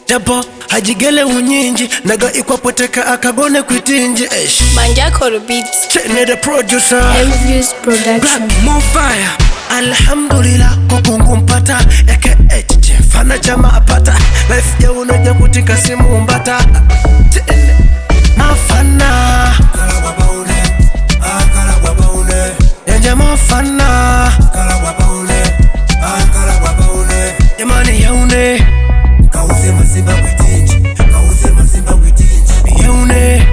Dabo hajigele unyinji naga ikwapoteka akagone kwitinji Manjakoro Beats Chene the producer Mviews Production Black More Fire Alhamdulillah kukungu mpata Eke fana chama apata Life ya unaja kutika simu mbata Chene Mafana Kalagwa baule Kalagwa baule Yanja mafana Kalagwa baule Kalagwa baule Yamani yaune Kause masimba kwitinji Kause masimba kwitinji Yaune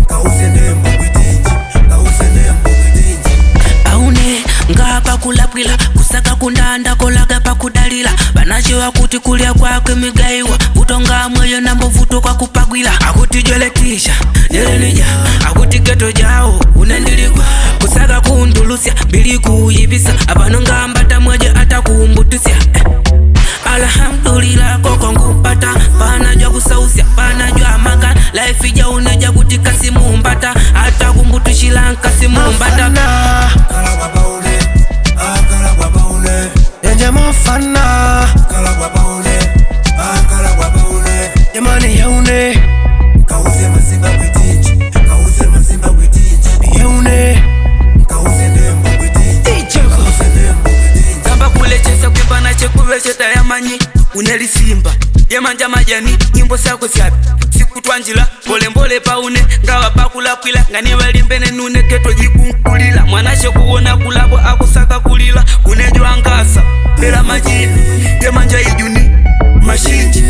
Kause nembo kwitinji Kause nembo kwitinji Aune ngapa kulapwila kusaka kundanda kolaga pakudalila banachiwa kuti kulya kwake migaiwa utonga mweyo nambo vuto kwa kupagwila akuti jeletisha jelenija akuti geto jao unendilikwa kusaka kundulusya bili kuyibisa abano ngambata mweje atakumbutusya Alhamdulillah koko ngupata panajwa kusausya panajwa maka life ija uneja kuti kasimu mbata atakumbutushila kasimu mbata Kalagwa baule Kalagwa baule Yanja mafana Kalagwa baule Kalagwa baule Yamani yaune Kause masimba kwitinji Kause masimba kwitinji Yaune Kause nembo kwitinji Kause nembo kwitinji Kamba kulechesa kwibana chekuvecheta yamanyi unelisimba yemanja majani nyimbo sako syapi sikutwanjila mbole paune ngawa pakulakwila ngani walimbene nune keto jikunkulila mwanashe kuwona kulabo akusaka kulila kunejwa ngasa bela majini yemanja ijuni mashinji